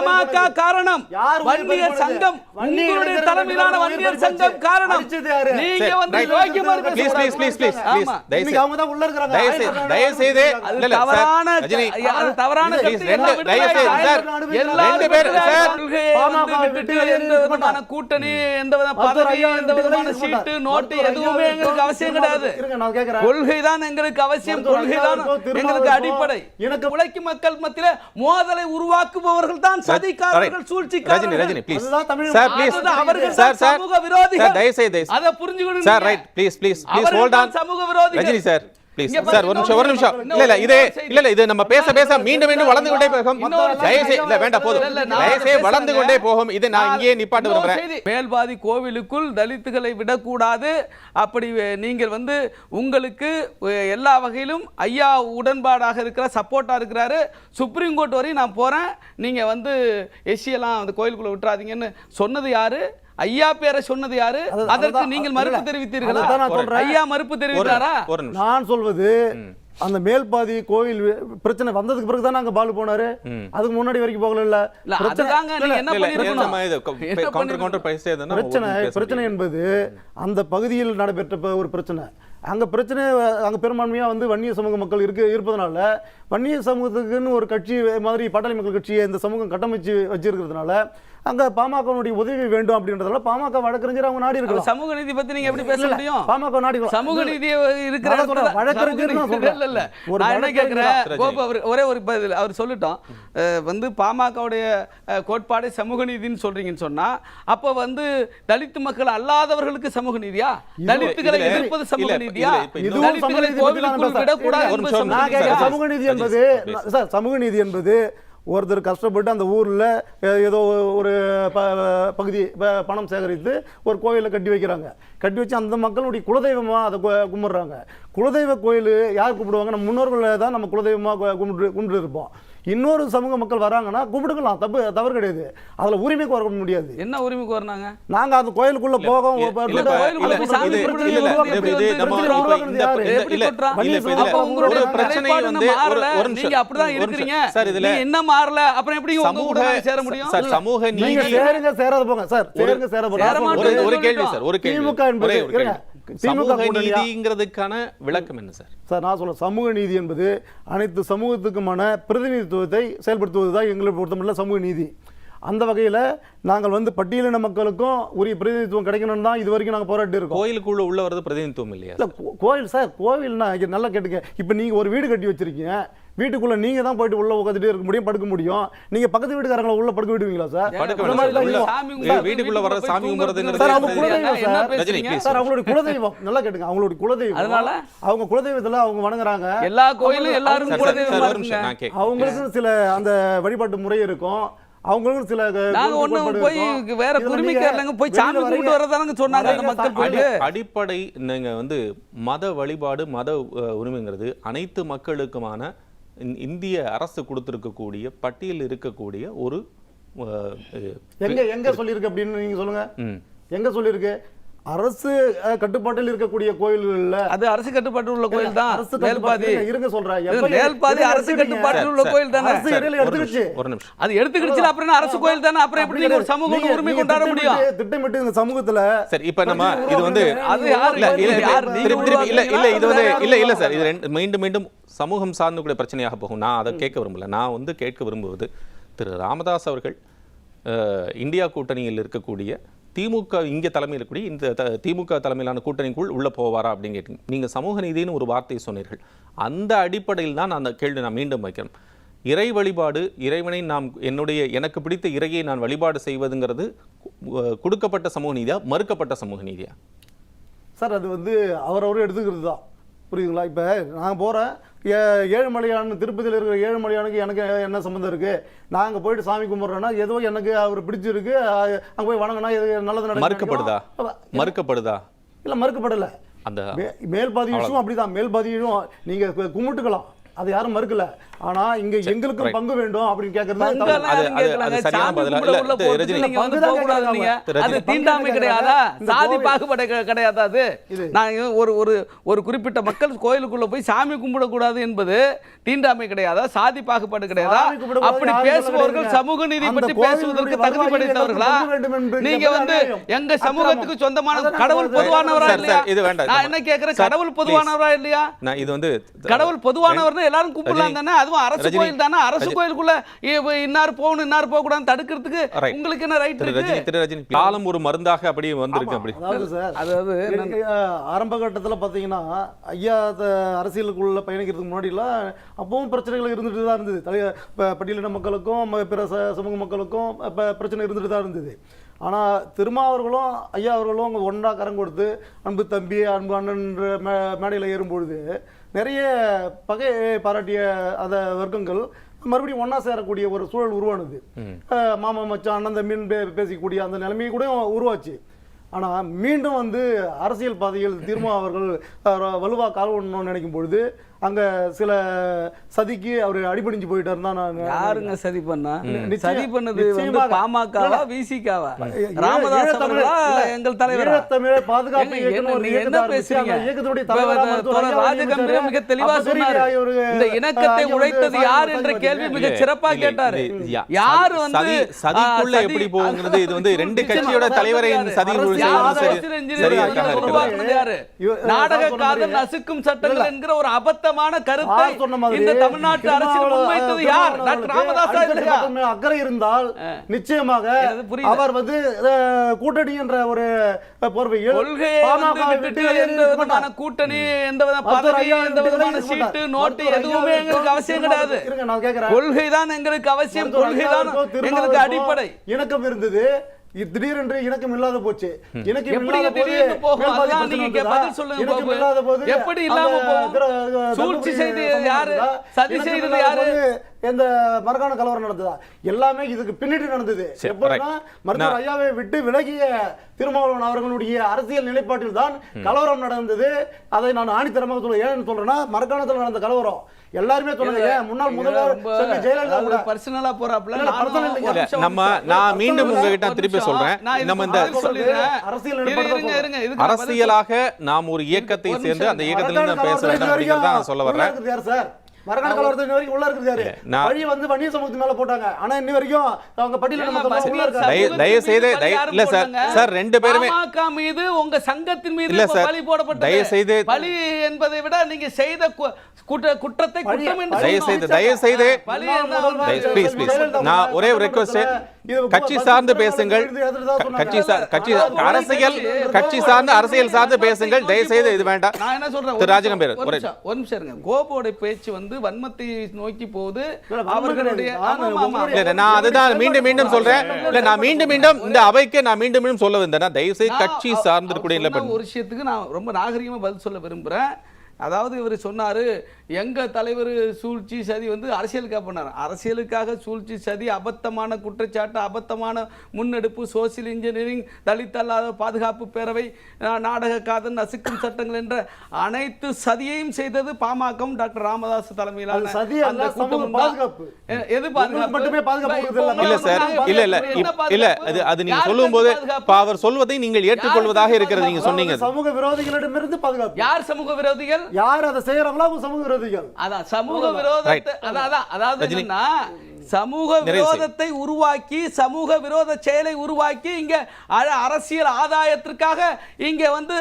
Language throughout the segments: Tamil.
பாமக காரணம், வன்னியர் சங்கம், உங்களுடைய தலைமையிலான வன்னியர் சங்கம் காரணம். நீங்க வந்து கூட்டணி எந்த பதவி எந்த விதமான சீட்டு நோட்டு எதுவுமே எங்களுக்கு அவசியம் கிடையாது. கொள்கைதான் எங்களுக்கு அவசியம், கொள்கைதான் எங்களுக்கு அடிப்படை. உழைக்கும் மக்கள் மத்தியில மோதலை உருவாக்குபவர்கள் தான் சதிகாரர்கள், சூழ்ச்சிக்காரர்கள். அவர்கள் சமூக விரோதிகள். அதை புரிஞ்சுக்கணும் sir. Right, please please please hold on. சமூக விரோதிகள். ரஜினி சார் ப்ளீஸ் சார் ஒரு நிமிஷம். இல்ல இது நம்ம பேச மீண்டும் வளர்ந்து கொண்டே போகும். இல்ல வேண்டாம், போதும். வளர்ந்து கொண்டே போகும். இதை நான் இங்கே நிப்பாட்ட விரும்புறேன். மேல்பாதி கோவிலுக்குள் தலித்துகளை விடக்கூடாது. அப்படி நீங்கள் வந்து உங்களுக்கு எல்லா வகையிலும் ஐயா உடன்பாடாக இருக்கிற சப்போர்ட்டா இருக்கிறாரு. சுப்ரீம் கோர்ட் வரையும் நான் போறேன், நீங்க வந்து எஸ்சி எல்லாம் அந்த கோயிலுக்குள்ள விட்டுறாதீங்கன்னு சொன்னது யாரு? ஐயா பேரை சொன்னது யாரு? அதற்கு நீங்கள் மறுப்பு தெரிவித்தீர்களா? ஐயா மறுப்பு தெரிவித்தாரா? நான் சொல்வது அந்த மேல்பாதி கோவில் பிரச்சனை வந்ததுக்கு பிறகு தான் அங்க பாலு போனாரு. அதுக்கு முன்னாடி வரைக்கும் போகல. இல்ல பிரச்சனை என்பது அந்த பகுதியில் நடைபெற்ற ஒரு பிரச்சனை. அங்க பிரச்சனை அங்க பெரும்பான்மையா வந்து வன்னிய சமூக மக்கள் இருப்பதனால வன்னிய சமூகத்துக்குன்னு ஒரு கட்சி மாதிரி பாட்டாளி மக்கள் கட்சியை இந்த சமூகம் கட்டமைச்சு வச்சிருக்கிறதுனால அங்க பாமகனுடைய உதவி வேண்டும் அப்படின்றதால பாமக வழக்கறிஞர் அவங்க நாடி இருக்கலாம். சமூக நீதி பத்தி நீங்க எப்படி பேச முடியும்? பாமக நாடி சமூக நீதி இருக்கிற வழக்கறிஞர் தான் சொல்றேன். இல்ல நான் என்ன கேக்குறேன், ஒரே ஒரு பதில் அவர் சொல்லிட்டோம். வந்து பாமகவுடைய கோட்பாடை சமூக நீதின்னு சொல்றீங்கன்னு சொன்னா அப்ப வந்து தலித் மக்கள் அல்லாதவர்களுக்கு சமூக நீதியா? தலித்துகளை எதிர்ப்பது சமூக நீதியா? தலித்துகளை கோவிலுக்குள் விடக்கூடாது. சமூக நீதி என்பது சமூக நீதி என்பது ஒருத்தர் கஷ்டப்பட்டு அந்த ஊரில் ஏதோ ஒரு பகுதி பணம் சேகரித்து ஒரு கோயிலில் கட்டி வைக்கிறாங்க. கட்டி வச்சு அந்த மக்களுடைய குலதெய்வமாக அதை கும்பிட்றாங்க. குலதெய்வ கோயில் யார் கூப்பிடுவாங்க? நம்ம முன்னோர்களை தான் நம்ம குலதெய்வமாக கும்பிட்டு இருப்போம். இன்னொரு சமூக மக்கள் வராங்கன்னா கூப்பிடுக்கலாம், தவறு கிடையாது. அதுல உரிமைக்கு வர முடியாது. என்ன உரிமைக்கு வராங்க? நாங்க அந்த கோயிலுக்குள்ள போவோம். அப்படிதான் இருக்கிறீங்க. என்ன மாறல அப்புறம் எப்படி சேர முடியும்? சமூக நீதி சேராத போங்க சார். ஒரு கேள்வி சார், ஒரு கேள்வி. திமுக என்பது சமூக நீதிங்கிறதுக்கான விளக்கம் என்ன சார்? சார் நான் சொல்ல சமூக நீதி என்பது அனைத்து சமூகத்துக்குமான பிரதிநிதித்துவத்தை செயல்படுத்துவதுதான் எங்களை பொறுத்தமட்டில் சமூக நீதி. அந்த வகையில் நாங்கள் வந்து பட்டியலின மக்களுக்கும் உரிய பிரதிநிதித்துவம் கிடைக்கணும்னு தான் இது வரைக்கும் நாங்கள் போராட்டி இருக்கோம். கோயிலுக்குள்ள உள்ள வரது பிரதிநிதித்துவம் இல்லையா? இல்லை கோயில் சார், கோவில்னா நல்லா கேட்டுங்க. இப்போ நீங்கள் ஒரு வீடு கட்டி வச்சிருக்கீங்க, வீட்டுக்குள்ள நீங்க தான் போயிட்டு உள்ள உட்காந்துட்டே இருக்க முடியும், படுக்க முடியும். நீங்க பக்கத்து வீட்டுக்காரங்களை உள்ள படுக்க விடுவீங்களா சார்? வீட்டுக்குள்ள வர சாமி கும்பிடுறதுங்கிறது சார் அவங்க குலதெய்வம் சார். அவங்களுடைய குலதெய்வம் நல்லா கேட்டுங்க. அவங்களுடைய குலதெய்வம், அதனால அவங்க குலதெய்வத்துல அவங்க வணங்குறாங்க. எல்லா கோயிலும் எல்லாரும் குலதெய்வம். அவங்களுக்கு சில அந்த வழிபாட்டு முறை இருக்கும். அவங்களும் சில வேற குருமிக்காரங்க போய் சாமி கும்பிட்டு வரதானங்க சொன்னாங்க மக்கள். அடிப்படை நீங்க வந்து மத வழிபாடு மத உரிமைங்கிறது அனைத்து மக்களுக்குமான இந்திய அரசு கொடுத்திருக்கக்கூடிய பட்டியல் இருக்கக்கூடிய ஒரு எங்க சொல்லியிருக்கு அப்படின்னு நீங்க சொல்லுங்க. எங்க சொல்லியிருக்கு? அரசு கட்டுப்பாட்டில் இருக்கக்கூடிய கோயில்கள்ல அது அரசு கட்டுப்பாட்டில் உள்ள கோயில் தான். அரசு மேல்பாதி இருங்க சொல்றேன். மேல்பாதி அரசு கட்டுப்பாட்டில் உள்ள கோயில் தானே. அரசு இடையில எடுத்துக்கிச்சு. ஒரு நிமிஷம். அது எடுத்துக்கிச்சு அப்புறம் அரசு கோயில் தானே. அப்புறம் எப்படி ஒரு சமூக உரிமை கொண்டாட முடியும்? திட்டமிட்டு இந்த சமூகத்துல சரி இப்ப நம்ம இது வந்து அது யார் இல்ல இது வந்து இல்ல சார், இது மீண்டும் சமூகம் சார்ந்த கூட பிரச்சனையாக போகும். நான் அதை கேட்க விரும்பல. நான் வந்து கேட்க விரும்புவது திரு ராமதாஸ் அவர்கள் இந்தியா கூட்டணியில் இருக்கக்கூடிய திமுக இங்கே தலைமையில் இருக்கக்கூடிய இந்த திமுக தலைமையிலான கூட்டணிக்குள் உள்ள போவாரா அப்படின்னு கேட்டீங்க. நீங்கள் சமூக நீதினு ஒரு வார்த்தையை சொன்னீர்கள். அந்த அடிப்படையில் தான் அந்த கேள்வி நான் மீண்டும் வைக்கிறேன். இறை வழிபாடு, இறைவனை எனக்கு பிடித்த இறையை நான் வழிபாடு செய்வதுங்கிறது கொடுக்கப்பட்ட சமூக நீதியா மறுக்கப்பட்ட சமூக நீதியா? சார் அது வந்து அவரவரும் எடுத்துக்கிறது தான். புரியுதுங்களா? இப்போ நான் போகிறேன் ஏழுமலையான், திருப்பதியில் இருக்கிற ஏழுமலையானுக்கு எனக்கு என்ன சம்மந்தம் இருக்குது? நாங்கள் போயிட்டு சாமி கும்பிட்றோன்னா ஏதோ எனக்கு அவர் பிடிச்சிருக்கு, அங்கே போய் வணங்கினா எது நல்லது நடக்கும். மறுக்கப்படுதா? இல்லை மறுக்கப்படலை. அந்த மேல்பாதி விஷயம் அப்படிதான். மேல்பாதியும் நீங்கள் கும்பிட்டுக்கலாம், அது யாரும் மறுக்கல. ஆனா இங்க எங்களுக்கும் பங்கு வேண்டும் அப்படின்னு கேக்குறது பங்கெல்லாம் அது- யாரும் அது- கேட்கலாங்க. அது சரியான சாமி பதிலா? கும்பிட இல்ல, உள்ள போறதுக்கு ரஜினி. நீங்க வந்து பங்கு தான் போகக்கூடாது கேட்கறாங்க. நீங்க. அது ரஜினி. தீண்டாமை கிடையாதா? இந்த சாதி கோவில் பாகுபாடு கிடையாதா? அது இது. நான் ஒரு குறிப்பிட்ட மக்கள் கோயிலுக்குள்ள போய் சாமி கும்பிடக்கூடாது என்பது தீண்டாமை கிடையாதா? சாதி பாகுபாடு கிடையாதா? சாமி கும்பிடக்கூடாது அப்படி யாரும் பேசுபவர்கள் சொல்லலைங்க. சமூக நீதி அந்த பற்றி கோவிலுடைய பேசுவதற்கு தகுதி வருவாயை படைத்தவர்களா? எல்லாருக்கும் வேண்டும் என்று நீங்க கேட்பது வந்து அநியாயம். எங்க சமூகத்துக்கு அக்கிரமம். சொந்தமான அதான் கடவுள் நான் பொதுவானவரா சார், இல்லையா? சார், இது வேண்டாம். நான் என்ன கேட்கிறேன், சார், கடவுள் please. பொதுவானவரா இல்லையா? நான் இது வந்து கடவுள் பொதுவானவர்னு எல்லாரும் கும்பிடலாம் தானே? அதுவும் அரசு ரஜினி, கோயில் தானே? அரசு ரஜினி. கோயிலுக்குள்ள இன்னார் போகணும் இன்னார் போக கூடாது தடுக்கிறதுக்கு Right. உங்களுக்கு என்ன ரைட் இருக்கு? ரஜினி காலம் ஒரு மருந்தாக அப்படியே வந்திருக்கு அப்படி அதாவது சார் அதாவது எனக்கு, ஆரம்ப கட்டத்தில் பார்த்தீங்கன்னா ஐயா அரசியலுக்குள்ள பயணிக்கிறதுக்கு முன்னாடிலாம் அப்பவும் பிரச்சனைகள் இருந்துட்டு தான் இருந்தது. பட்டியலின மக்களுக்கும் பிற சமூக மக்களுக்கும் பிரச்சனை இருந்துட்டு தான் இருந்தது. ஆனால் திருமாவர்களும் ஐயா அவர்களும் ஒன்றா கரம் கொடுத்து அன்பு தம்பி அன்பு அண்ணன்ற மேடையில் ஏறும்பொழுது நிறைய பகை பாராட்டிய அந்த வர்க்கங்கள் மறுபடியும் ஒன்றா சேரக்கூடிய ஒரு சூழல் உருவானது. மாமா மச்சான் அண்ணன் தம்பின்னு பேசிக்கூடிய அந்த நிலைமையை கூட உருவாச்சு. ஆனால் மீண்டும் வந்து அரசியல் பாதையில் திருமா அவர்கள் வலுவா கால் ஒண்ணணும்னு நினைக்கும் பொழுது அங்கே சில சதிக்கு அவர் அடிபடிஞ்சு போயிட்டாருன்னு தான் நான் யாருங்க சதி பண்ணா? நிச்சயம், சதி பண்ணது வந்து நிச்சயமாக. பாமகவா விசிகாவா? ராமதாஸ் அவர்களா எங்கள் தலைவரா? ஈழத்தமிழை பாதுகாப்பு ஏங்க, இயக்கம்னு ஒரு நீங்க என்ன இயக்கத்தை பேசுறீங்க? ஆரம்பிச்சு அந்த இயக்கத்துடைய இப்ப தலைவரா வந்து மருத்துவர் தோழர் ஐயா ராஜகம்பீரன் மிக தெளிவா அப்ப சொன்னாரு. பெரிய ஒரு இந்த இணக்கத்தை ஐயா உழைத்தது வந்து யார் என்ற கேள்வி மிக சிறப்பா கேட்டாரு. யாரு வந்து சதிக்குள்ள எப்படி போகுங்கிறது இது வந்து ரெண்டு கட்சியோட தலைவரின் சதி நாடக காதல் நசுக்கும் சட்டங்கள் என்கிற ஒரு அபத்தமான கருத்தை இந்த தமிழ்நாட்டு அரசியல் முன்வைத்தது யார்? டாக்டர் ராமதாஸ் இல்லையா? அக்கறை இருந்தால் நிச்சயமாக எனக்கு புரியுது. அவர் வந்து கூட்டணி என்ற ஒரு போர்வையில் கொள்கையை வந்து விட்டுட்டு எந்த விதமான கூட்டணி, எந்த விதமான பதவி, எந்த விதமான சீட்டு, நோட்டு எதுவுமே எங்களுக்கு அவசியம் கிடையாது. இருங்க, நான் கேட்கிறேன். கொள்கை தான் எங்களுக்கு அவசியம், கொள்கை தான் எங்களுக்கு அடிப்படை. இணக்கம் இருந்தது, திடீரென்று இணக்கம் இல்லாத போச்சு. இணக்கம் எப்படி இல்லாத போது திடீர்னு போகும்? மேல்பாதி அதான் பிரச்சனை நீங்க வந்ததா? பதில் சொல்லுங்க இணக்கம் பாபு. இல்லாத போது எப்படி இல்லாம அந்த போகும்? சூழ்ச்சி செய்தது யாரு? சதி இணக்கம் செய்தது இல்லாத யாரு? போது எந்த மரகாண கலவரம் நடந்ததா? எல்லாமே இதுக்கு பின்னாடி நடந்தது. எப்படின்னா மருத்துவர் ஐயாவை விட்டு விலகிய திருமாவளவன் அவர்களுடைய அரசியல் நிலைப்பாட்டில் தான் கலவரம் நடந்தது. அதை நான் ஆணித்தரமாக சொல்ல ஏன்னு சொல்றேன்னா மரக்காணத்தில் நடந்த கலவரம் எல்லாருமே சொன்னாங்க. முன்னாள் முதல்வர் செல்வி ஜெயலலிதா கூட பர்சனலா போறாப்ல. நான் மீண்டும் உங்ககிட்ட திருப்பி சொல்றேன். நம்ம இந்த அரசியலாக நாம் ஒரு இயக்கத்தை சேர்ந்து அந்த இயக்கத்துல நான் பேச வேண்டும் அப்படிங்கறத நான் சொல்ல வர்றேன். சார் மரகாண கலவரத்தில் இன்ன வரைக்கும் உள்ள இருக்கிறாரு. வழி வந்து வன்னிய சமூகத்து மேல போட்டாங்க. ஆனா இன்ன வரைக்கும் அவங்க பட்டியலின மக்கள் உள்ள இருக்காங்க. தயவு செய்து இல்ல சார் ரெண்டு பேருமே பாமக மீது உங்க சங்கத்தின் மீது இல்ல சார், பழி போடப்பட்டது. தயவு செய்து பழி என்பதை விட நீங்க செய்த குற்றத்தை குற்றம் என்று தயவு செய்து பழி என்ன? ப்ளீஸ் நான் ஒரே ஒரு ரெக்வெஸ்ட், கட்சி சார்ந்து பேசுங்கள். கட்சி சார்ந்து அரசியல் சார்ந்து பேசுங்கள். தயவு செய்து இது வேண்டாம். நான் என்ன சொல்றேன், திரு ராஜகம்பீரன் ஒரு நிமிஷம் இருங்க. கோபோட பேச்சு வந்து வன்மத்தை நோக்கி போகுது. அவர்களுடைய நான் அதுதான் மீண்டும் சொல்றேன். இல்ல நான் மீண்டும் இந்த அவைக்கு நான் மீண்டும் சொல்ல வந்தேன். தயவு செய்து கட்சி சார்ந்து இருக்கக்கூடிய ஒரு விஷயத்துக்கு நான் ரொம்ப நாகரிகமா பதில் சொல்ல விரும்புறேன். அதாவது இவர் சொன்னாரு எங்க தலைவர் சூழ்ச்சி சதி வந்து அரசியலுக்காக பண்ணார். அரசியலுக்காக சூழ்ச்சி சதி, அபத்தமான குற்றச்சாட்டு, அபத்தமான முன்னெடுப்பு, சோசியல் இன்ஜினியரிங், தலித் அல்லாத பாதுகாப்பு பேரவை, நாடக காதல் நசுக்கும் சட்டங்கள் என்ற அனைத்து சதியையும் செய்தது பாமக டாக்டர் ராமதாஸ் தலைமையிலான அந்த கூட்டம். எது பாதுகாப்பு? இல்ல சார், இல்ல அது நீங்க சொல்லும் போது அவர் சொல்வதை நீங்கள் ஏற்றுக்கொள்வதாக இருக்கிறது. நீங்க சொன்னீங்க சமூக விரோதிகளிடமிருந்து பாதுகாப்பு. யார் சமூக விரோதிகள்? யார் அதை செய்யறாங்களோ அவங்க சமூக விரோதிகள். அதான் சமூக விரோதத்தை, அதாவது என்னன்னா சமூக விரோதத்தை உருவாக்கி, சமூக விரோத செயலை உருவாக்கி இங்க அரசியல் ஆதாயத்திற்காக இங்க வந்து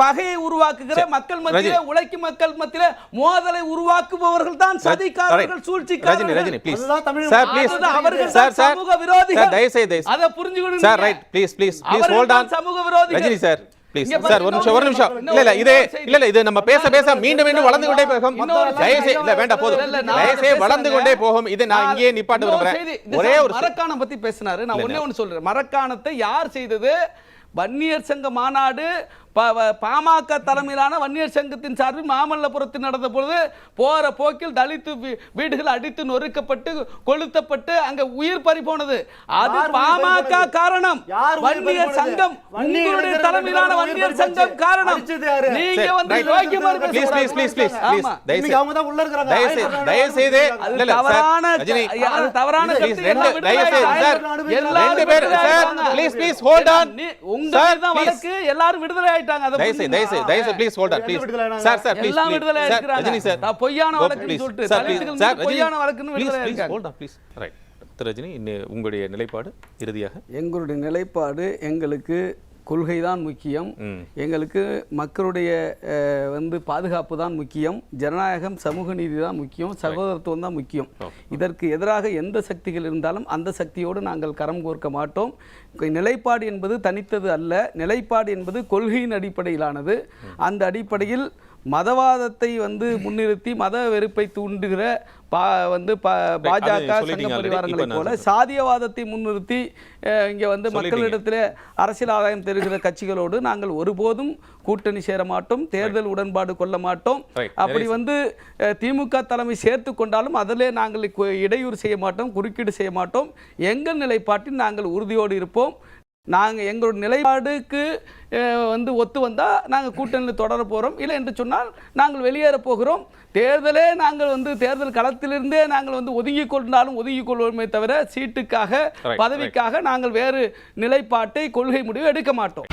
பகையை உருவாக்குகிற மக்கள் மத்தியிலே, உழைக்கும் மக்கள் மத்தியிலே மோதலை உருவாக்குபவர்கள் தான் சதிகாரர்கள், சூழ்ச்சிக்காரர்கள். ரஜினி ப்ளீஸ் சார், ப்ளீஸ் அவர்கள் தான் சமூக விரோதிகள். தயவு செய்து அதை புரிஞ்சுக்கணும் sir. Right, please hold on. சமூக விரோதிகள் ரஜினி சார், சார் ஒரு நிமிஷம். இல்ல இது நம்ம பேச மீண்டும் வளர்ந்து கொண்டே போகும். வேண்டாம் போதும். வளர்ந்து கொண்டே போகும். இது நான் இங்கே நிப்பாட்ட விரும்புறேன். ஒரே ஒரு மரக்காணம் பத்தி பேசினாரு. நான் ஒண்ணே ஒன்னு சொல்றேன். மரக்காணத்தை யார் செய்தது? வன்னியர் சங்க மாநாடு பாமக தலைமையிலான வன்னியர் சங்கத்தின் சார்பில் மாமல்லபுரத்தில் நடந்த பொழுது போற போக்கில் தலித்து வீடுகள் அடித்து நொறுக்கப்பட்டு கொளுத்தப்பட்டு அங்க உயிர் பறி போனது. அது பாமக காரணம். வன்னியர் சங்கம் உங்களுடைய தலைமையிலான வன்னியர் சங்கம் காரணம். நீங்க வந்து யோக்கியமான அவங்க தான் உள்ள இருக்காங்க. தயவு செய்து தவறான எல்லாரும் விடுதலை ஆயிட்டாங்க. பொய்யான வழக்குன்னு சொல்லிட்டு பொய்யான வழக்குன்னு விடுதலை ஆயிட்டாங்க. ரஜினி, உங்களுடைய நிலைப்பாடு இறுதியாக? எங்களுடைய நிலைப்பாடு, எங்களுக்கு கொள்கை தான் முக்கியம். எங்களுக்கு மக்களுடைய வந்து பாதுகாப்பு தான் முக்கியம். ஜனநாயகம், சமூக நீதி தான் முக்கியம். சகோதரத்துவம் தான் முக்கியம். இதற்கு எதிராக எந்த சக்திகள் இருந்தாலும் அந்த சக்தியோடு நாங்கள் கரம் கோர்க்க மாட்டோம். நிலைப்பாடு என்பது தனித்தது அல்ல. நிலைப்பாடு என்பது கொள்கையின் அடிப்படையிலானது. அந்த அடிப்படையில் மதவாதத்தை வந்து முன்னிறுத்தி மத வெறுப்பை தூண்டுகிற பாஜக சங்க பரிவாரங்களை போல சாதியவாதத்தை முன்னிறுத்தி இங்கே வந்து மக்களிடத்தில் அரசியல் ஆதாயம் தருகிற கட்சிகளோடு நாங்கள் ஒருபோதும் கூட்டணி சேர மாட்டோம். தேர்தல் உடன்பாடு கொள்ள மாட்டோம். அப்படி வந்து திமுக தலைமை சேர்த்து கொண்டாலும் அதிலே நாங்கள் இடையூறு செய்ய மாட்டோம், குறுக்கீடு செய்ய மாட்டோம். எங்கள் நிலைப்பாட்டில் நாங்கள் உறுதியோடு இருப்போம். நாங்கள் எங்களோட நிலைப்பாடுக்கு வந்து ஒத்து வந்தால் நாங்கள் கூட்டணியில் தொடர போகிறோம். இல்லை என்று சொன்னால் நாங்கள் வெளியேற போகிறோம். தேர்தலே நாங்கள் வந்து தேர்தல் களத்திலிருந்தே நாங்கள் வந்து ஒதுங்கிக் கொண்டாலும் ஒதுங்கிக் கொள்வோமே தவிர சீட்டுக்காக, பதவிக்காக நாங்கள் வேறு நிலைப்பாட்டை, கொள்கை முடிவு எடுக்க மாட்டோம்.